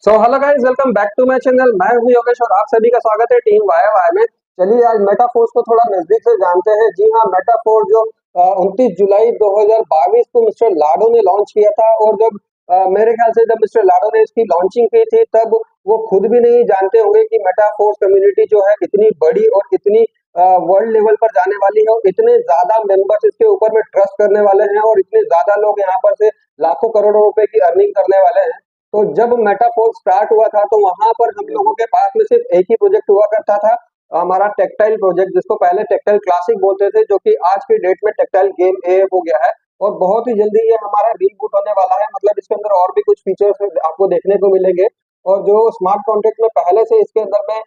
Hello guys, welcome back to my channel. मैं हूं योगेश और आप सभी का स्वागत है टीम वाई वाई में। चलिए आज मेटाफोर्स को थोड़ा नजदीक से जानते हैं। जी हाँ, मेटाफोर जो 29 जुलाई 2022 को मिस्टर लाडो ने लॉन्च किया था। और जब मेरे ख्याल से जब मिस्टर लाडो ने इसकी लॉन्चिंग की थी तब वो खुद भी नहीं जानते होंगे कि मेटाफोर्स कम्युनिटी जो है इतनी बड़ी और इतनी वर्ल्ड लेवल पर जाने वाली है, और इतने ज्यादा मेंबर्स इसके ऊपर में ट्रस्ट करने वाले हैं, और इतने ज्यादा लोग यहाँ पर से लाखों करोड़ों रुपए की अर्निंग करने वाले हैं। तो जब मेटाफोर स्टार्ट हुआ था तो वहां पर हम लोगों के पास में सिर्फ एक ही प्रोजेक्ट हुआ करता था, हमारा टेक्टाइल प्रोजेक्ट, जिसको पहले टेक्टाइल क्लासिक बोलते थे, जो कि आज की डेट में टेक्टाइल गेम ए हो गया है। और बहुत ही जल्दी ये हमारा रीबूट होने वाला है, मतलब इसके अंदर और भी कुछ फीचर्स आपको देखने को मिलेंगे। और जो स्मार्ट कॉन्ट्रैक्ट में पहले से इसके अंदर में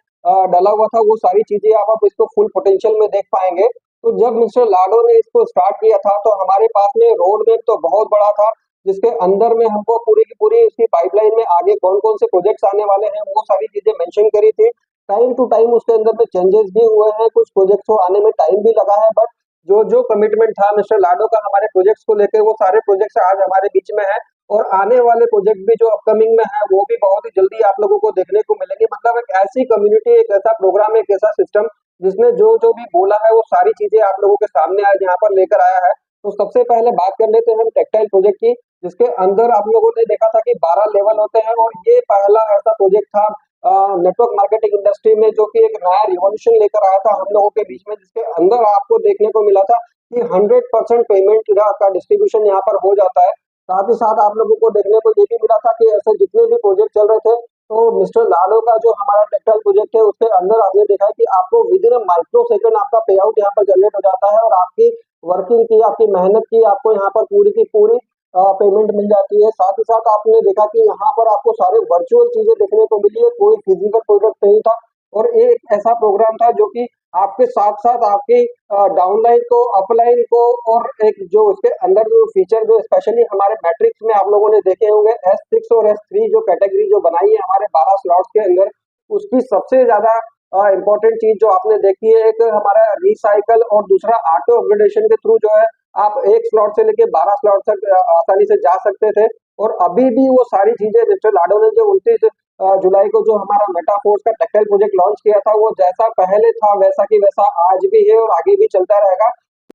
डला हुआ था, वो सारी चीजें आप इसको फुल पोटेंशियल में देख पाएंगे। तो जब मिस्टर लाडो ने इसको स्टार्ट किया था तो हमारे पास में रोड मैप तो बहुत बड़ा था, जिसके अंदर में हमको पूरी की पूरी इसकी पाइपलाइन में आगे कौन कौन से प्रोजेक्ट्स आने वाले हैं वो सारी चीजें मेंशन करी थी। टाइम टू टाइम उसके अंदर में चेंजेस भी हुए हैं, कुछ प्रोजेक्ट्स को आने में टाइम भी लगा है, बट जो जो कमिटमेंट था मिस्टर लाडो का हमारे प्रोजेक्ट्स को लेकर, वो सारे प्रोजेक्ट्स आज हमारे बीच में है। और आने वाले प्रोजेक्ट भी जो अपकमिंग में है वो भी बहुत ही जल्दी आप लोगों को देखने को मिलेंगे। मतलब एक ऐसी कम्युनिटी, एक ऐसा प्रोग्राम, एक ऐसा सिस्टम जिसने जो जो भी बोला है वो सारी चीजें आप लोगों के सामने आज यहाँ पर लेकर आया है। तो सबसे पहले बात कर लेते हैं हम टेक्टाइल प्रोजेक्ट की, जिसके अंदर आप लोगों ने देखा था कि 12 लेवल होते हैं। और ये पहला ऐसा प्रोजेक्ट था नेटवर्क मार्केटिंग इंडस्ट्री में जो कि एक नया रिवॉल्यूशन लेकर आया था हम लोगों के बीच में, जिसके अंदर आपको देखने को मिला था कि 100% पेमेंट का डिस्ट्रीब्यूशन यहाँ पर हो जाता है। साथ ही साथ आप लोगों को देखने को ये भी मिला था कि ऐसे जितने भी प्रोजेक्ट चल रहे थे, तो मिस्टर लाडो का जो हमारा टेक्टाइल प्रोजेक्ट है उसके अंदर आपने देखा है कि आपको विद इन माइक्रो सेकंड आपका पे आउट यहाँ पर जनरेट हो जाता है, और आपकी वर्किंग की, आपकी मेहनत की, आपको यहाँ पर पूरी की पूरी पेमेंट मिल जाती है। साथ ही साथ आपने देखा कि यहाँ पर आपको सारे वर्चुअल चीजें देखने को मिली है, कोई फिजिकल प्रोडक्ट नहीं था। और एक ऐसा प्रोग्राम था जो कि आपके साथ साथ आपकी डाउनलाइन को, अपलाइन को, और एक जो उसके अंदर जो फीचर जो स्पेशली हमारे मैट्रिक्स में आप लोगों ने देखे होंगे, S6 और S3 जो कैटेगरी जो बनाई है हमारे 12 स्लॉट्स के अंदर, उसकी सबसे ज्यादा इंपॉर्टेंट चीज जो आपने देखी है, एक हमारा रिसाइकल और दूसरा ऑटो अपग्रेडेशन के थ्रू जो है आप एक स्लॉट से लेके 12 स्लॉट तक आसानी से जा सकते थे। और अभी भी वो सारी चीजें मिस्टर लाडो ने जो 29 जुलाई को जो हमारा मेटाफोर्स का टेक्टाइल प्रोजेक्ट लॉन्च किया था, वो जैसा पहले था वैसा की वैसा आज भी है और आगे भी चलता रहेगा।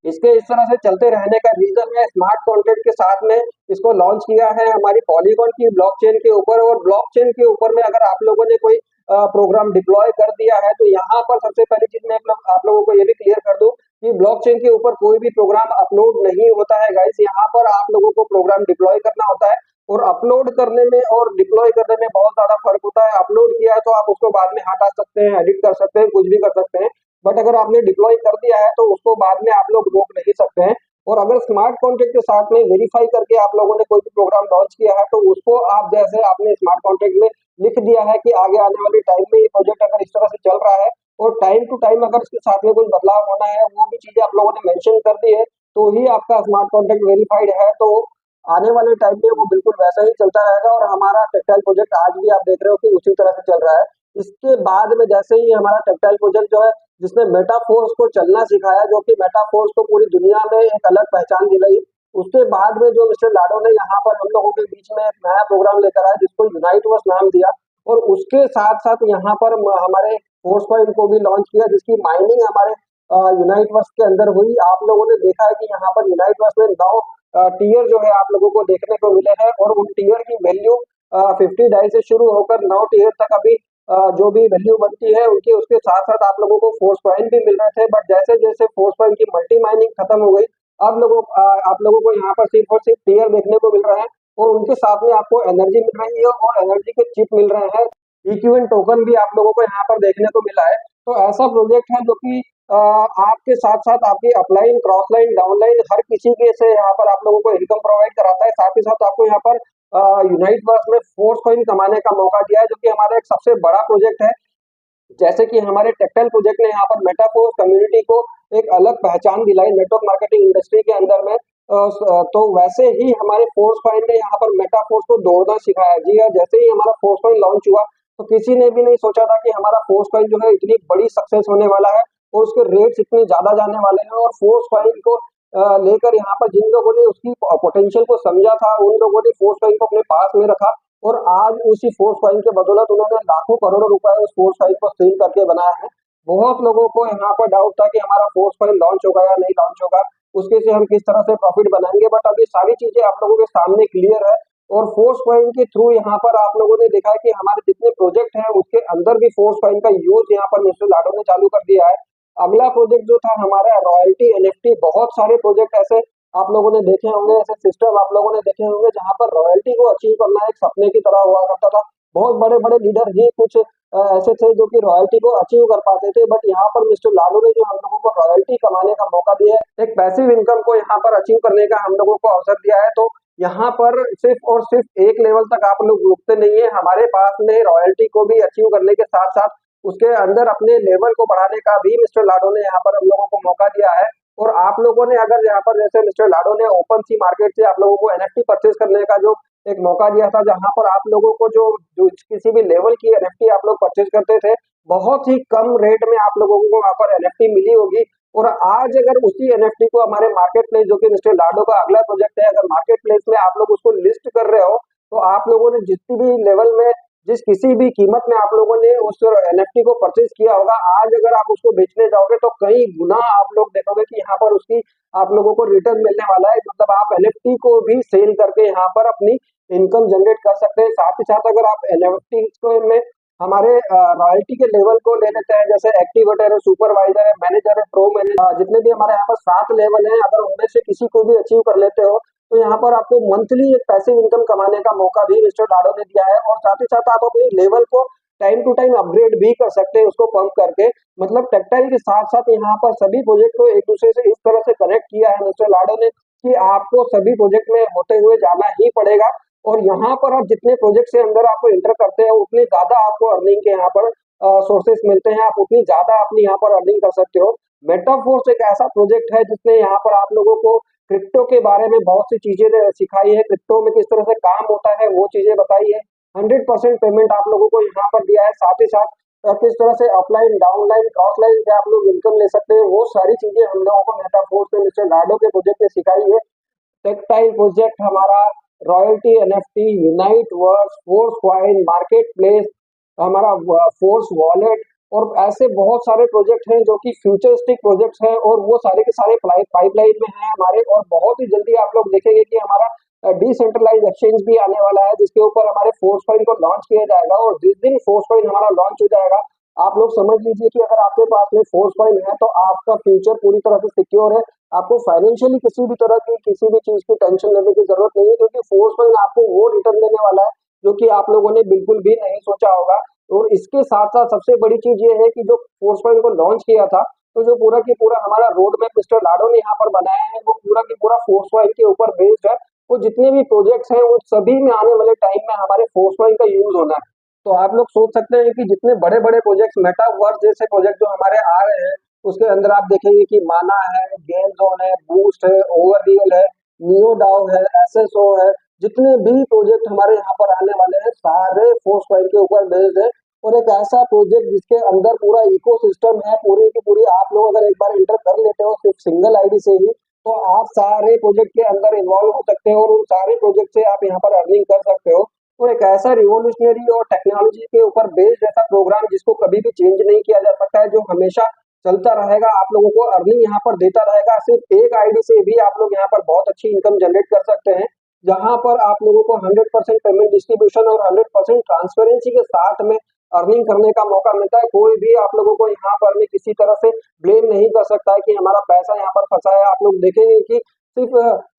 इसके इस तरह से चलते रहने का रीजन है स्मार्ट कॉन्ट्रैक्ट के साथ में इसको लॉन्च किया है हमारी पॉलीगॉन की ब्लॉकचेन के ऊपर। और ब्लॉकचेन के ऊपर में अगर आप लोगों ने कोई प्रोग्राम डिप्लॉय कर दिया है तो यहाँ पर सबसे पहली चीज मैं आप लोगों को ये भी क्लियर कर दूं कि ब्लॉकचेन के ऊपर कोई भी प्रोग्राम अपलोड नहीं होता है गाइस। यहाँ पर आप लोगों को प्रोग्राम डिप्लॉय करना होता है, और अपलोड करने में और डिप्लॉय करने में बहुत ज्यादा फर्क होता है। अपलोड किया है तो आप उसको बाद में हटा सकते हैं, एडिट कर सकते हैं, कुछ भी कर सकते हैं। बट अगर आपने डिप्लॉय कर दिया है तो उसको बाद में आप लोग रोक नहीं सकते हैं। और अगर स्मार्ट कॉन्ट्रैक्ट के साथ में वेरीफाई करके आप लोगों ने कोई भी प्रोग्राम लॉन्च किया है तो उसको आप जैसे आपने स्मार्ट कॉन्ट्रैक्ट में लिख दिया है कि आगे आने वाले टाइम में ये प्रोजेक्ट अगर इस तरह से चल रहा है और टाइम टू टाइम अगर इसके साथ में कुछ बदलाव होना है, वो भी चीजें आप लोगों ने मेंशन कर दी है, तो ही आपका स्मार्ट कॉन्ट्रैक्ट वेरीफाइड है। तो आने वाले टाइम में वो बिल्कुल वैसा ही चलता रहेगा। और हमारा टेक्टाइल प्रोजेक्ट आज भी आप देख रहे हो कि उसी तरह से चल रहा है। इसके बाद में जैसे ही हमारा टेक्टाइल प्रोजेक्ट जो है जिसने मेटाफोर्स को चलना सिखाया, जो कि मेटाफोर्स को पूरी दुनिया में एक अलग पहचान दिलाई, उसके बाद में जो मिस्टर लाडो ने यहाँ पर हम लोगों के बीच में एक नया प्रोग्राम लेकर आया जिसको यूनाइटवर्स नाम दिया। और उसके साथ साथ यहाँ पर हमारे फोर्स पॉइंट को भी लॉन्च किया, जिसकी माइनिंग हमारे यूनाइटवर्स के अंदर हुई। आप लोगों ने देखा है कि यहाँ पर यूनाइटवर्स में 9 टीयर जो है आप लोगों को देखने को मिले हैं, और उन टीयर की वैल्यू 50 डाई से शुरू होकर 9 टीयर तक अभी जो भी वैल्यू बनती है उनकी, उसके साथ साथ आप लोगों को फोर्स पॉइंट भी मिल रहे थे। बट जैसे जैसे फोर्स पॉइंट की मल्टी माइनिंग खत्म हो गई, अब आप लोगों को यहाँ पर सिर्फ और सिर्फ टीयर देखने को मिल रहे हैं, और उनके साथ में आपको एनर्जी मिल रही है और एनर्जी के चिप मिल रहे हैं। इक्विवेलेंट टोकन भी आप लोगों को यहाँ पर देखने को मिला है। तो ऐसा प्रोजेक्ट है जो कि आपके साथ साथ आपकी अपलाइन, क्रॉस लाइन, डाउनलाइन हर किसी के से यहाँ पर आप लोगों को इनकम प्रोवाइड कराता है। साथ ही साथ आपको यहाँ पर यूनाइट वर्स में फोर्स कॉइन कमाने का मौका दिया है, जो कि हमारा एक सबसे बड़ा प्रोजेक्ट है। जैसे कि हमारे टेक्टाइल प्रोजेक्ट ने यहाँ पर मेटाफोर्स कम्युनिटी को एक अलग पहचान दिलाई नेटवर्क मार्केटिंग इंडस्ट्री के अंदर में, तो वैसे ही हमारे फोर्स पॉइंट ने यहाँ पर मेटाफोर्स को दौड़ना सिखाया। जी हाँ, जैसे ही हमारा फोर्स पॉइंट लॉन्च हुआ तो किसी ने भी नहीं सोचा था कि हमारा फोर्स पॉइंट जो है इतनी बड़ी सक्सेस होने वाला है, और उसके रेट्स इतने ज्यादा जाने वाले हैं। और फोर्स पॉइंट को लेकर यहाँ पर जिन लोगों ने उसकी पोटेंशियल को समझा था, उन लोगों ने फोर्स पॉइंट को अपने पास में रखा, और आज उसी फोर्स कॉइन के बदौलत उन्होंने लाखों करोड़ों रुपए उस फोर्स कॉइन को सेल करके बनाया है। बहुत लोगों को यहाँ पर डाउट था कि हमारा फोर्स कॉइन लॉन्च होगा या नहीं लॉन्च होगा, उसके से हम किस तरह से प्रॉफिट बनाएंगे, बट अभी सारी चीजें आप लोगों के सामने क्लियर है। और फोर्स कॉइन के थ्रू यहाँ पर आप लोगों ने देखा है कि हमारे जितने प्रोजेक्ट हैं उसके अंदर भी फोर्स कॉइन का यूज यहाँ पर मिस्टर लाडो ने चालू कर दिया है। अगला प्रोजेक्ट जो था हमारा रॉयल्टी एनएफटी, बहुत सारे प्रोजेक्ट ऐसे आप लोगों ने देखे होंगे, ऐसे सिस्टम आप लोगों ने देखे होंगे जहां पर रॉयल्टी को अचीव करना एक सपने की तरह हुआ करता था। बहुत बड़े बड़े लीडर ही कुछ ऐसे थे जो कि रॉयल्टी को अचीव कर पाते थे, बट यहाँ पर मिस्टर लालू ने जो हम लोगों को रॉयल्टी कमाने का मौका दिया है, एक पैसिव इनकम को यहाँ पर अचीव करने का हम लोगों को अवसर दिया है। तो यहाँ पर सिर्फ और सिर्फ एक लेवल तक आप लोग रुकते नहीं है, हमारे पास में रॉयल्टी को भी अचीव करने के साथ साथ उसके अंदर अपने लेवल को बढ़ाने का भी मिस्टर लाडो ने यहाँ पर हम लोगों को मौका दिया है। और आप लोगों ने अगर यहाँ पर जैसे मिस्टर लाडो ने ओपन सी मार्केट से आप लोगों को एनएफटी परचेज करने का जो एक मौका दिया था, जहां पर आप लोगों को जो जो किसी भी लेवल की एनएफटी आप लोग परचेज करते थे, बहुत ही कम रेट में आप लोगों को वहां पर एनएफटी मिली होगी। और आज अगर उसी एनएफटी को हमारे मार्केट प्लेस, जो कि मिस्टर लाडो का अगला प्रोजेक्ट है, अगर मार्केट प्लेस में आप लोग उसको लिस्ट कर रहे हो, तो आप लोगों ने जितनी भी लेवल में जिस किसी भी कीमत में आप लोगों ने उस एनएफटी को परचेज किया होगा, आज अगर आप उसको बेचने जाओगे तो कई गुना आप लोग देखोगे कि यहाँ पर उसकी आप लोगों को रिटर्न मिलने वाला है। मतलब आप एनएफटी को भी सेल करके यहाँ पर अपनी इनकम जनरेट कर सकते हैं। साथ ही साथ अगर आप एनएफटी में हमारे रॉयल्टी के लेवल को ले लेते हैं, जैसे एक्टिवेटर है, सुपरवाइजर है, मैनेजर है, प्रो मैनेजर, जितने भी हमारे यहाँ पर 7 लेवल हैं, अगर उनमें से किसी को भी अचीव कर लेते हो तो यहाँ पर आपको मंथली एक पैसिव इनकम कमाने का मौका भी मिस्टर लाडो ने दिया है। और साथ ही साथ आप अपने लेवल को टाइम टू टाइम अपग्रेड भी कर सकते हैं उसको पंप करके। मतलब टेक्टाइल के साथ साथ यहाँ पर सभी प्रोजेक्ट को एक दूसरे से इस तरह से कनेक्ट किया है मिस्टर लाडो ने कि आपको सभी प्रोजेक्ट में होते हुए जाना ही पड़ेगा। और यहाँ पर आप जितने प्रोजेक्ट से अंदर आपको इंटर करते हैं उतनी ज्यादा आपको अर्निंग के यहाँ पर सोर्सेस मिलते हैं, आप उतनी ज्यादा अपनी यहाँ पर अर्निंग कर सकते हो। मेटाफोर्स एक ऐसा प्रोजेक्ट है जिसने यहाँ पर आप लोगों को क्रिप्टो के बारे में बहुत सी चीजें सिखाई है, क्रिप्टो में किस तरह से काम होता है वो चीजें बताई है। 100% पेमेंट आप लोगों को यहाँ पर दिया है। साथ ही साथ किस तरह से अपलाइन, डाउनलाइन, क्रॉसलाइन से आप लोग इनकम ले सकते हैं, वो सारी चीजें हम लोगों को मेटाफोर्स में मिस्टर लाडो के प्रोजेक्ट में सिखाई है। टेक्टाइल प्रोजेक्ट हमारा, royalty NFT, unite verse, force coin, market place, हमारा फोर्स वॉलेट, और ऐसे बहुत सारे प्रोजेक्ट हैं जो कि फ्यूचरिस्टिक प्रोजेक्ट्स हैं, और वो सारे के सारे पाइपलाइन में हैं हमारे। और बहुत ही जल्दी आप लोग देखेंगे कि हमारा डिसेंट्रलाइज एक्सचेंज भी आने वाला है, जिसके ऊपर हमारे फोर्स कॉइन को लॉन्च किया जाएगा। और जिस दिन फोर्स कॉइन हमारा लॉन्च हो जाएगा, आप लोग समझ लीजिए कि अगर आपके पास में फोर्स कॉइन है तो आपका फ्यूचर पूरी तरह से सिक्योर है। आपको फाइनेंशियली किसी भी तरह की किसी भी चीज की टेंशन लेने की जरूरत नहीं है, क्योंकि फोर्स कॉइन आपको वो रिटर्न देने वाला है जो कि आप लोगों ने बिल्कुल भी नहीं सोचा होगा। और इसके साथ साथ सबसे बड़ी चीज ये है कि जो फोर्स कॉइन को लॉन्च किया था, तो जो पूरा की पूरा हमारा रोड मैप मिस्टर लाडो ने यहाँ पर बनाया है, वो पूरा की पूरा फोर्स कॉइन के ऊपर बेस्ड है। वो जितने भी प्रोजेक्ट्स हैं वो सभी में आने वाले टाइम में हमारे फोर्स कॉइन का यूज होना है। तो आप लोग सोच सकते हैं कि जितने बड़े बड़े प्रोजेक्ट्स, मेटावर्स जैसे प्रोजेक्ट जो हमारे आ रहे हैं, उसके अंदर आप देखेंगे कि माना है, गेम जोन है, बूस्ट है, ओवर रियल है, नियो डाउ है, एसएसओ है, जितने भी प्रोजेक्ट हमारे यहाँ पर आने वाले हैं सारे फोर्स कॉइन के ऊपर बेस्ड है। और एक ऐसा प्रोजेक्ट जिसके अंदर पूरा इकोसिस्टम है, पूरी की पूरी आप लोग अगर एक बार इंटर कर लेते हो सिर्फ सिंगल आईडी से ही, तो आप सारे प्रोजेक्ट के अंदर इन्वॉल्व हो सकते हो और उन सारे प्रोजेक्ट से आप यहाँ पर अर्निंग कर सकते हो। तो एक ऐसा रिवोल्यूशनरी और टेक्नोलॉजी के ऊपर बेस्ड ऐसा प्रोग्राम जिसको कभी भी चेंज नहीं किया जा सकता है, जो हमेशा चलता रहेगा, आप लोगों को अर्निंग यहाँ पर देता रहेगा। सिर्फ एक आईडी से भी आप लोग यहाँ पर बहुत अच्छी इनकम जनरेट कर सकते हैं, जहां पर आप लोगों को 100% पेमेंट डिस्ट्रीब्यूशन और 100% ट्रांसपेरेंसी के साथ में अर्निंग करने का मौका मिलता है। कोई भी आप लोगों को यहाँ पर में किसी तरह से ब्लेम नहीं कर सकता है कि हमारा पैसा यहाँ पर फंसा है। आप लोग देखेंगे कि सिर्फ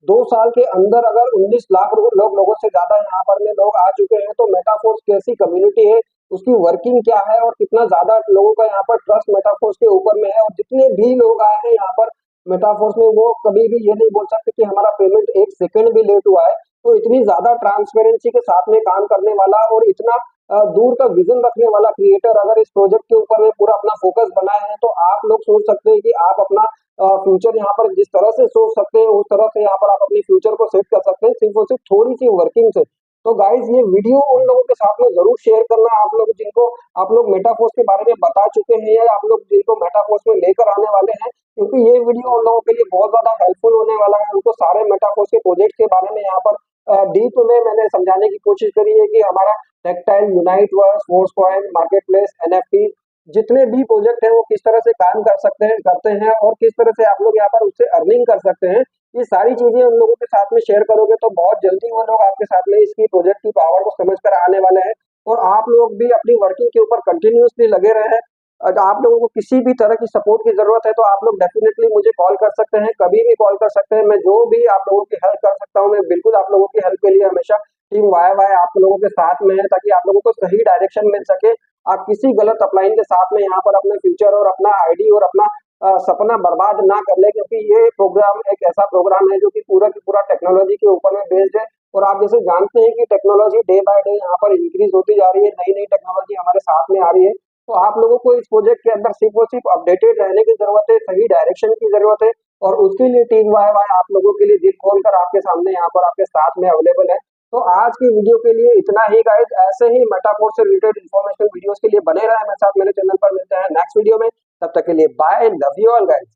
2 साल के अंदर अगर 19 लाख लोगों से ज्यादा यहाँ पर में लोग आ चुके हैं, तो मेटाफोर्स कैसी कम्युनिटी है, उसकी वर्किंग क्या है, और कितना ज्यादा लोगों का यहाँ पर ट्रस्ट मेटाफोर्स के ऊपर में है। और जितने भी लोग आए हैं यहाँ पर मेटाफोर्स में, वो कभी भी ये नहीं बोल सकते कि हमारा पेमेंट 1 सेकंड भी लेट हुआ है। तो इतनी ज्यादा ट्रांसपेरेंसी के साथ में काम करने वाला और इतना दूर का विजन रखने वाला क्रिएटर अगर इस प्रोजेक्ट के ऊपर में पूरा अपना फोकस बनाए हैं, तो आप लोग सोच सकते हैं कि आप अपना फ्यूचर यहाँ पर जिस तरह से सोच सकते हैं उस तरह से यहाँ पर आप अपने फ्यूचर को सेट कर सकते हैं, सिर्फ और सिर्फ थोड़ी सी वर्किंग से। तो गाइज ये वीडियो उन लोगों के साथ में जरूर शेयर करना, आप लोग जिनको आप लोग मेटाफोर्स के बारे में बता चुके हैं या आप लोग जिनको मेटाफोर्स में लेकर आने वाले हैं, क्योंकि ये वीडियो उन लोगों के लिए बहुत ज्यादा हेल्पफुल होने वाला है। उनको सारे मेटाफोर्स के प्रोजेक्ट के बारे में यहाँ पर डीप में मैंने समझाने की कोशिश करी है कि हमारा tactile, unite verse, force point, market place, NFT जितने भी प्रोजेक्ट हैं वो किस तरह से काम करते हैं और किस तरह से आप लोग यहाँ पर उससे अर्निंग कर सकते हैं। ये सारी चीजें उन लोगों के साथ में शेयर करोगे तो बहुत जल्दी वो लोग आपके साथ में इसकी प्रोजेक्ट की पावर को समझ कर आने वाले हैं और आप लोग भी अपनी वर्किंग के ऊपर कंटिन्यूअसली लगे रहे। अगर आप लोगों को किसी भी तरह की सपोर्ट की जरूरत है तो आप लोग डेफिनेटली मुझे कॉल कर सकते हैं, कभी भी कॉल कर सकते हैं। मैं जो भी आप लोगों की हेल्प कर सकता हूँ मैं बिल्कुल आप लोगों की हेल्प के लिए हमेशा टीम वाई वाई आप लोगों के साथ में है, ताकि आप लोगों को सही डायरेक्शन मिल सके। आप किसी गलत अपलाइन के साथ में यहाँ पर अपने फ्यूचर और अपना आईडी और अपना सपना बर्बाद ना कर ले, क्योंकि ये प्रोग्राम एक ऐसा प्रोग्राम है जो कि पूरा की पूरा टेक्नोलॉजी के ऊपर में बेस्ड है। और आप जैसे जानते हैं कि टेक्नोलॉजी डे बाय डे यहाँ पर इंक्रीज होती जा रही है, नई नई टेक्नोलॉजी हमारे साथ में आ रही है। तो आप लोगों को इस प्रोजेक्ट के अंदर सिर्फ और सिर्फ अपडेटेड रहने की जरूरत है, सही डायरेक्शन की जरूरत है। और उसके लिए टीम वाई वाई आप लोगों के लिए दिल खोल कर आपके सामने यहाँ पर आपके साथ में अवेलेबल है। तो आज की वीडियो के लिए इतना ही गाइस। ऐसे ही मेटाफोर से रिलेटेड इन्फॉर्मेशन वीडियोस के लिए बने रहे मेरे साथ मेरे चैनल पर। मिलते हैं नेक्स्ट वीडियो में, तब तक के लिए bye, love you all guys.